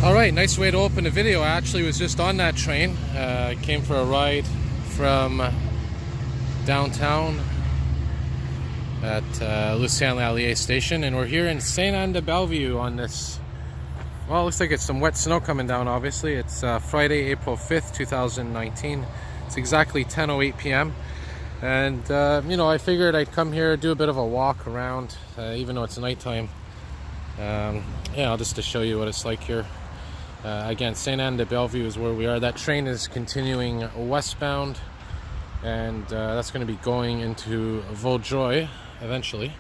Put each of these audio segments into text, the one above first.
Alright, nice way to open the video. I actually was just on that train. Came for a ride from downtown at Lucien-Lallier station, and we're here in Sainte-Anne-de-Bellevue on this, well, it looks like it's some wet snow coming down. Obviously it's Friday, April 5th, 2019. It's exactly 10:08 p.m. and you know, I figured I'd come here, do a bit of a walk around, even though it's nighttime. Yeah, just to show you what it's like here. Again, Sainte-Anne-de-Bellevue is where we are. That train is continuing westbound, and that's going to be going into Vaudreuil eventually.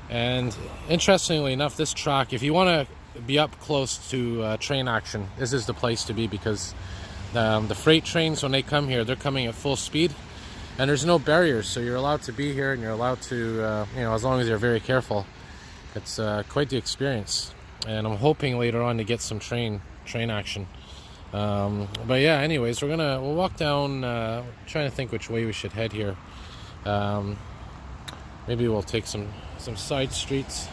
And interestingly enough, this track, if you want to be up close to train action, this is the place to be, because the freight trains, when they come here, they're coming at full speed, and there's no barriers, so you're allowed to be here, and you're allowed to, you know, as long as you're very careful. It's quite the experience, and I'm hoping later on to get some train action. But yeah, anyways, we'll walk down, trying to think which way we should head here. Maybe we'll take some side streets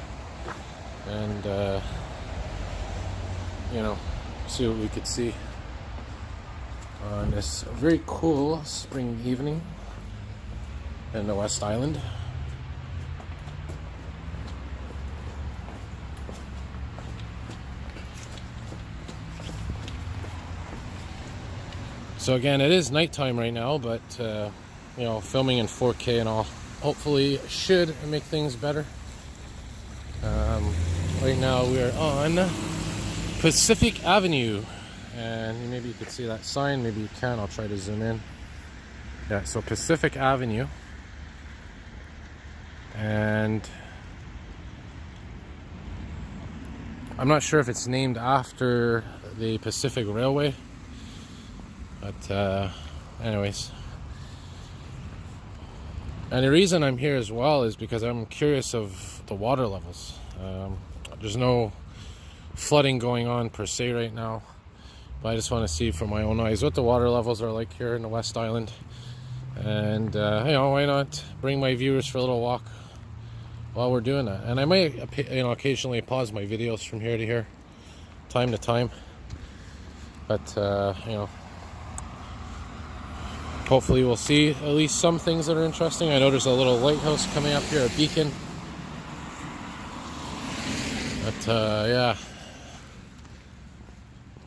and you know, see what we could see on this very cool spring evening in the West Island. So again, it is nighttime right now, but you know, filming in 4K and all hopefully should make things better. Right now we are on Pacific Avenue, and maybe you could see that sign, maybe you can, I'll try to zoom in. Yeah, so Pacific Avenue, and I'm not sure if it's named after the Pacific Railway, but anyways. And the reason I'm here as well is because I'm curious of the water levels. There's no flooding going on per se right now, but I just want to see for my own eyes what the water levels are like here in the West Island. And you know, why not bring my viewers for a little walk while we're doing that. And I might, you know, occasionally pause my videos from here to here, time to time, but you know, hopefully we'll see at least some things that are interesting. I know there's a little lighthouse coming up here, a beacon. But yeah,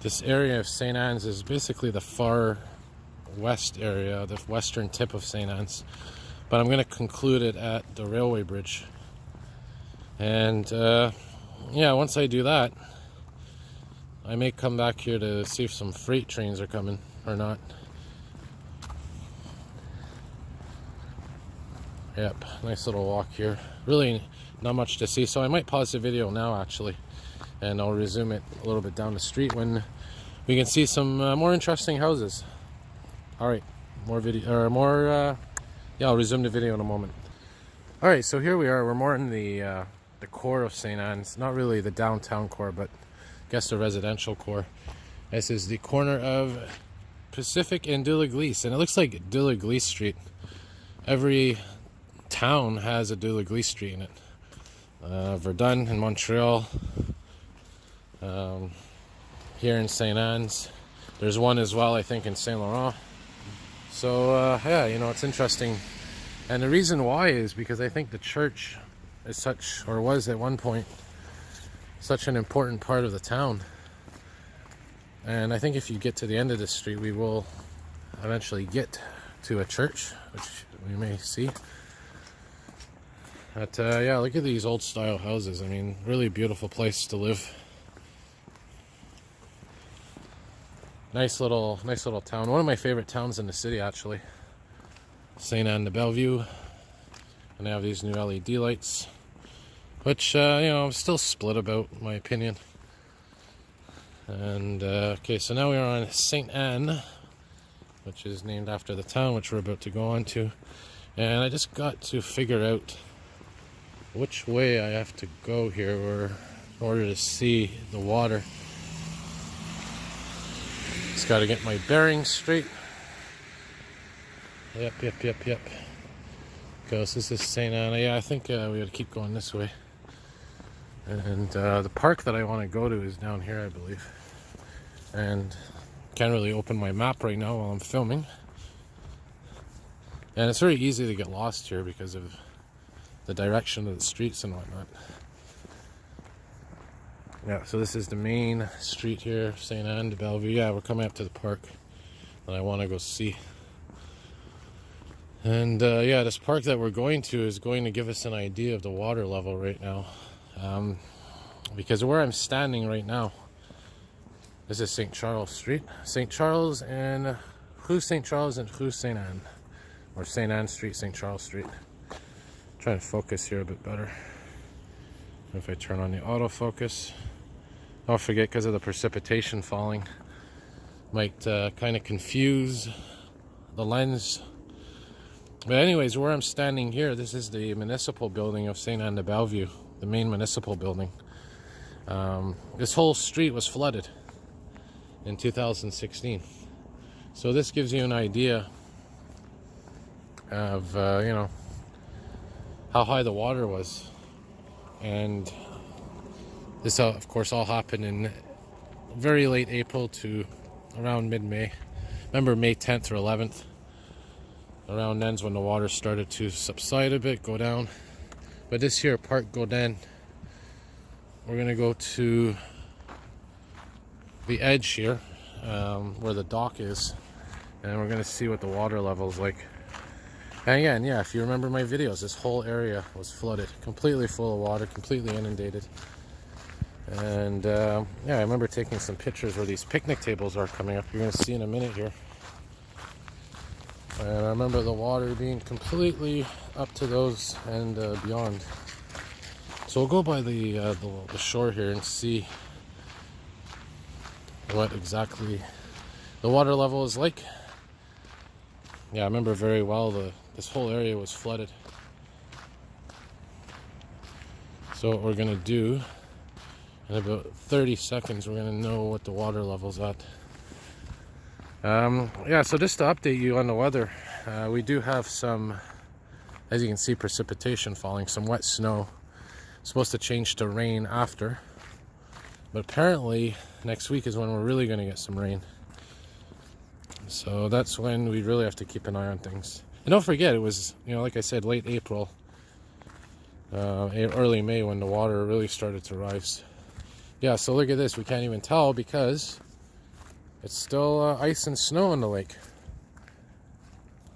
this area of St. Anne's is basically the far west area, the western tip of St. Anne's. But I'm going to conclude it at the railway bridge. And yeah, once I do that, I may come back here to see if some freight trains are coming or not. Yep, nice little walk here. Really not much to see, so I might pause the video now actually, and I'll resume it a little bit down the street when we can see some more interesting houses. All right, more video, or more. Yeah, I'll resume the video in a moment. All right, so here we are. We're more in the core of St. Anne's, not really the downtown core, but I guess the residential core. This is the corner of Pacific and de l'Église, and it looks like de l'Église Street. Every town has a de l'Église Street in it. Verdun in Montreal, here in St. Anne's, there's one as well, I think, in Saint Laurent. So yeah, you know, it's interesting, and the reason why is because I think the church is such, or was at one point, such an important part of the town. And I think if you get to the end of this street, we will eventually get to a church, which we may see. But yeah, look at these old style houses. I mean, really beautiful place to live. Nice little town. One of my favorite towns in the city, actually. Sainte-Anne-de-Bellevue. And they have these new LED lights, which you know, I'm still split about my opinion. And okay, so now we are on Sainte Anne, which is named after the town which we're about to go on to. And I just got to figure out which way I have to go here in order to see the water. Just got to get my bearings straight. Yep. Goes, this is St. Anne. Yeah, I think we gotta keep going this way. And the park that I want to go to is down here, I believe. and can't really open my map right now while I'm filming. And it's very easy to get lost here because of the direction of the streets and whatnot. Yeah, so this is the main street here, Sainte-Anne-de-Bellevue. Yeah, we're coming up to the park that I want to go see. And yeah, this park that we're going to is going to give us an idea of the water level right now. Because where I'm standing right now, this is St. Charles Street. St. Charles and Rue St. Charles and Rue Sainte Anne. Or Sainte Anne Street, St. Charles Street. Try and focus here a bit better. If I turn on the autofocus. Don't forget, because of the precipitation falling, might kind of confuse the lens. But anyways, where I'm standing here, this is the municipal building of Sainte-Anne-de-Bellevue, the main municipal building. This whole street was flooded in 2016. So this gives you an idea of, you know, how high the water was. And this, of course, all happened in very late April to around mid-May. Remember May 10th or 11th? Around then's when the water started to subside a bit, go down. But this here, Parc Gaudin, we're going to go to the edge here, where the dock is, and we're going to see what the water level is like. And again, yeah, if you remember my videos, this whole area was flooded, completely full of water, completely inundated. And yeah, I remember taking some pictures where these picnic tables are coming up. You're going to see in a minute here. And I remember the water being completely up to those and beyond. So we'll go by the shore here and see what exactly the water level is like. Yeah, I remember very well this whole area was flooded. So what we're going to do, in about 30 seconds, we're going to know what the water level's at. Yeah, so just to update you on the weather, we do have some, as you can see, precipitation falling, some wet snow. It's supposed to change to rain after, but apparently next week is when we're really going to get some rain. So that's when we really have to keep an eye on things. And don't forget, it was, you know, like I said, late April, early May when the water really started to rise. Yeah, so look at this. We can't even tell because it's still ice and snow in the lake.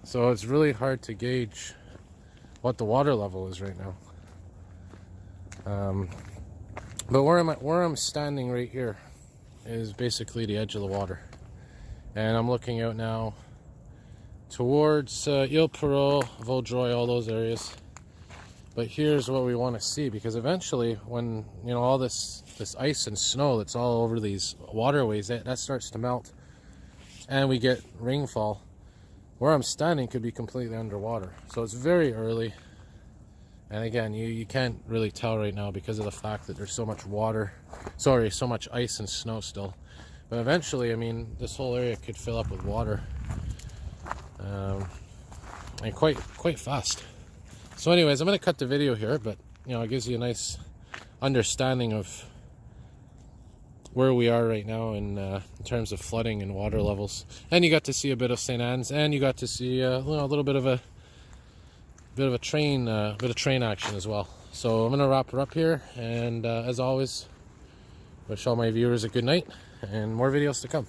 So it's really hard to gauge what the water level is right now. But where I'm standing right here is basically the edge of the water. And I'm looking out now towards Ile Perrot, Vaudreuil, all those areas. But here's what we want to see, because eventually when, you know, all this ice and snow that's all over these waterways, that starts to melt and we get rainfall, where I'm standing could be completely underwater. So it's very early, and again, you can't really tell right now because of the fact that there's so much so much ice and snow still. But eventually, I mean, this whole area could fill up with water, and quite fast. So anyways, I'm going to cut the video here, but you know, it gives you a nice understanding of where we are right now in terms of flooding and water levels. And you got to see a bit of St. Anne's, and you got to see you know, a little bit of a train action as well. So I'm going to wrap it up here, and as always, wish all my viewers a good night and more videos to come.